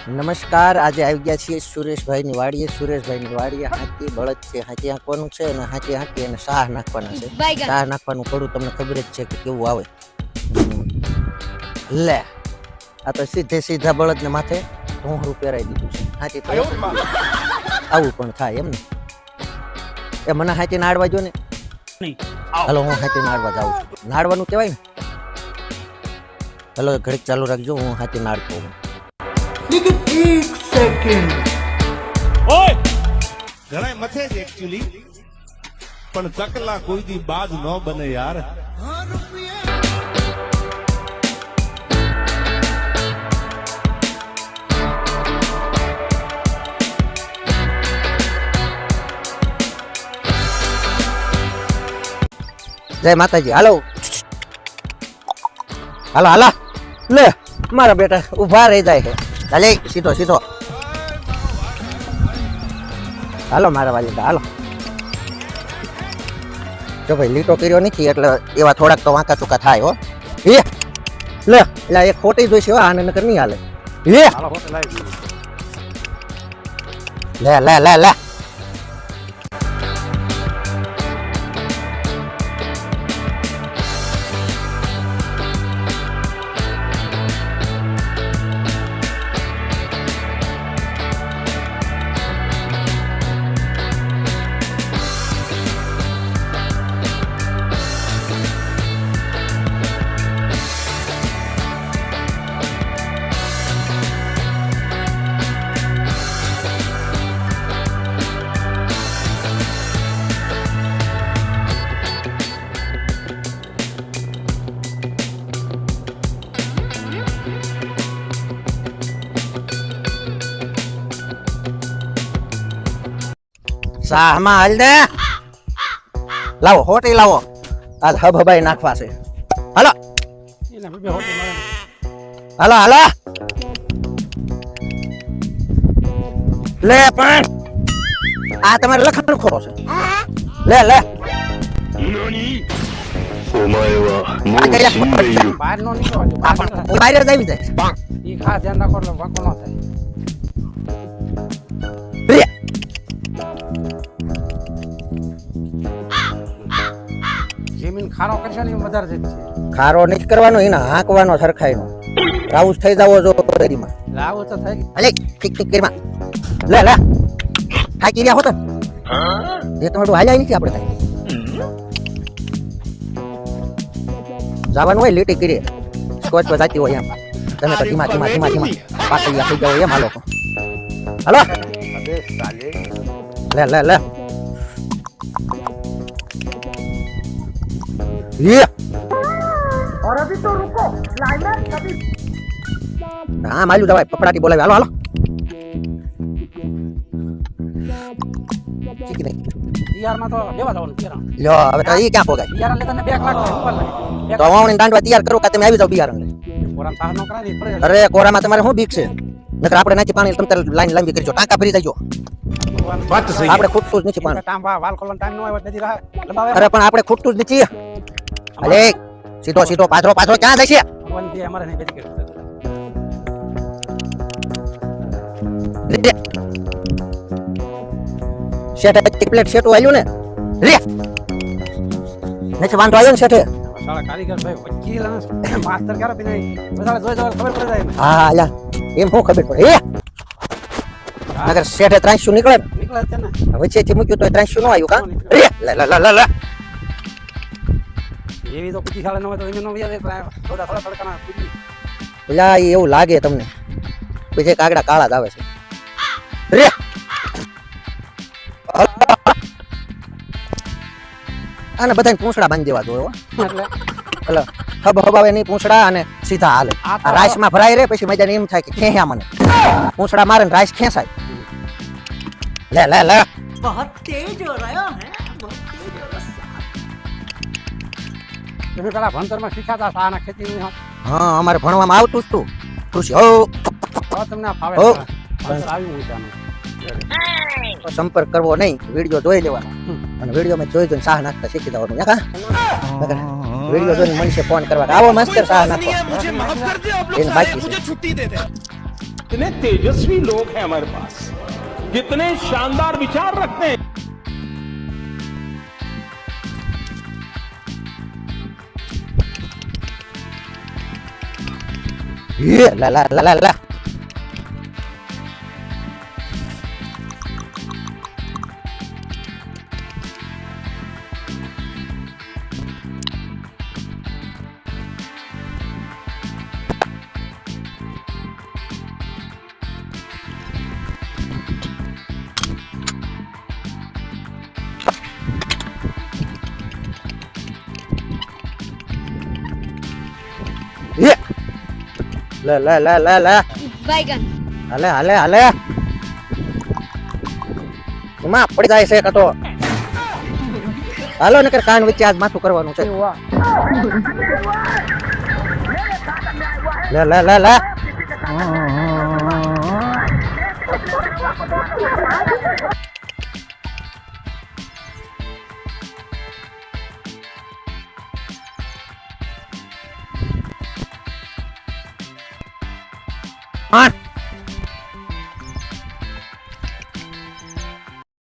નમસ્કાર, આજે આવી ગયા છીએ સુરેશભાઈની વાડીએ. સુરેશભાઈની વાડીએ હાથી બળદ છે, હાથી હાંકવાનું છે અને હાથી હાંકી અને શાહ નાખવાના છે. શાહ નાખવાનું પડું તમને ખબર જ છે કે કેવું આવે. લે, આ તો સીધા બળદને માથે ભોંહરું પહેરાઈ દીધું છે. હાથી આવું પણ થાય એમ ને. એ મને હાથી નાડવા જો ને. હલો, હું હાથી નાડવા જાઉં છું. નાડવાનું કહેવાય ને. હલો, ઘડીક ચાલુ રાખજો, હું હાથી નાડતો હું. लेकिन एक सेकंड ओए घણા મથે છે એક્ચ્યુઅલી પણ ચકલા કોઈ દી બાજ ન બને યાર. જય માતાજી. હાલો હાલો હાલો, લે મારા બેટા ઉભા રહી જાય છે. ચાલે સીધો સીધો. હાલો મારા વાલીડા, હાલો. જો ભાઈ લીટો કર્યો નથી એટલે એવા થોડાક તો વાંકા ચૂકા થાય હો. એ લે એટલે એ ખોટી જોઈશે હો, આને નકર નહીં હાલે. લે લે લે લે. શાહમાં હાલ ને, લાવો હોટી લાવો. આ હભાઈ નાખવા છે. હાલો હાલો હાલો. લે પણ આ તમારે લખણ ખોરો છે. લે લે. お前はもう死んでいる。 બહાર જ આવી જાય. ઈ ખાસ ધ્યાન રાખો એટલે વાંકો ન થાય. લે. જમીન ખારો કરશે ને એ વધારે જતી છે. ખારો નથી કરવાનો, એના હાંકવાનો સરખાઈનો. રાઉસ થઈ જાવો જો રેડીમાં. લાવો તો થાય. અલે ઠીક ઠીક કરીમાં. લે લે. હાકી રહ્યા હોત એ તમારું હાલ્યા નથી આપણે થાય. જવાનું હોય લીટી કરી સ્કોચ પર જાતી હોય એમ. તમે તો ધીમા ધીમા ધીમા ધીમા પાકડિયા થઈ જાવ એમ. હાલો હાલો. લે લે લે. ये और अभी तो रुको, क्लाइमैक्स अभी. हाँ मालूम दवाई पपड़ाटी बोला. हालो हालो. ठीक नहीं તૈયાર માં તો લેવા જવાનું તૈયાર. लो હવે તો ઈ ક્યાં પોગાય. તૈયાર એટલે તને 2 લાખ ઉપર લાગે. તો વાવણી દાંડવા તૈયાર કરો કે તમે આવી જાવ બિયારણ લઈ. પોરામ સાહ નો કરાય ને પડે. અરે કોરામાં તમારે શું બીક છે? નકર આપણે નાચી પાણી તમે લાઈન લાંબી કરજો, ટાંકા ભરી જાજો. વાત તો સહી. આપણે ખૂટતું જ નથી પાણી. ટાઈમ વાલ કોલન ટાઈમ નો આવે નદી રહે લંબાવે. અરે પણ આપણે ખૂટતું જ નથી. અલે સીધો સીધો પાથરો પાથરો ક્યાં જાય છે? ભગવાન જે અમારે નહીં બેઠી કરે. શેઠે એક પ્લેટ શેટું આલ્યું ને રે નથી વાંધો આવ્યો ને શેઠે. શાળા કારીગર ભાઈ વકીલ અને માસ્ટર ક્યારે પીને બધા જોઈ જોઈ ખબર પડી જાય. હા અલ્યા એમ શું ખબર પડે. એ નગર શેઠે 300 નીકળે ને નીકળે છે ને. વચ્ચેથી મૂક્યું તો 300 નો આવ્યું કા. રે લે લે લે લે. એવી તો કુટી શાળા ન હોય તો એને નો વ્યાજ થોડા થોડા થોડા કુટી. પેલા એવું લાગે તમને પછી કાગડા કાળા જ આવે છે. રે આને બધાને પૂંછડા બાંધી દેવા જોઈએ એટલે એટલે હબાવે નહીં પૂંછડા અને સીધા હાલે. આ રાઈસમાં ભરાય રે પછી મજાને એમ થાય કે ખેંચ્યા મને પૂંછડા મારે ને રાઈસ ખેંચાય. લે લે લે. बहुत तेज हो रहा है, बहुत तेज हो रहा है. તમે પેલા ભણતરમાં શીખ્યા હતા આ ખેતી હા અમારે ભણવામાં આવતું જ તું કૃષિ. હો તો તમને આ ફાવે. હો. ભણતર આવ્યું હું ત્યાંનું. સંપર્ક કરવો નહીં, વિડીયો જોઈ લેવાનો અને વિડીયોમાં જોઈ જોઈને શાહ નાખતા શીખી જવાનું. વિડીયો જોઈને મનસે ફોન કરવા આવો માસ્ટર શાહ નાખો. એને બાકી છે. कितने तेजस्वी लोग हैं हमारे पास, कितने शानदार विचार रखते हैं। લા લા લા લા લા લે લે લે લે લે बैगन હાલે હાલે હાલે એમાં પડી જાય છે કતો હાલો નકર કાન વચ્ચે આજ માથું કરવાનું છે લે લે લે લે આઠ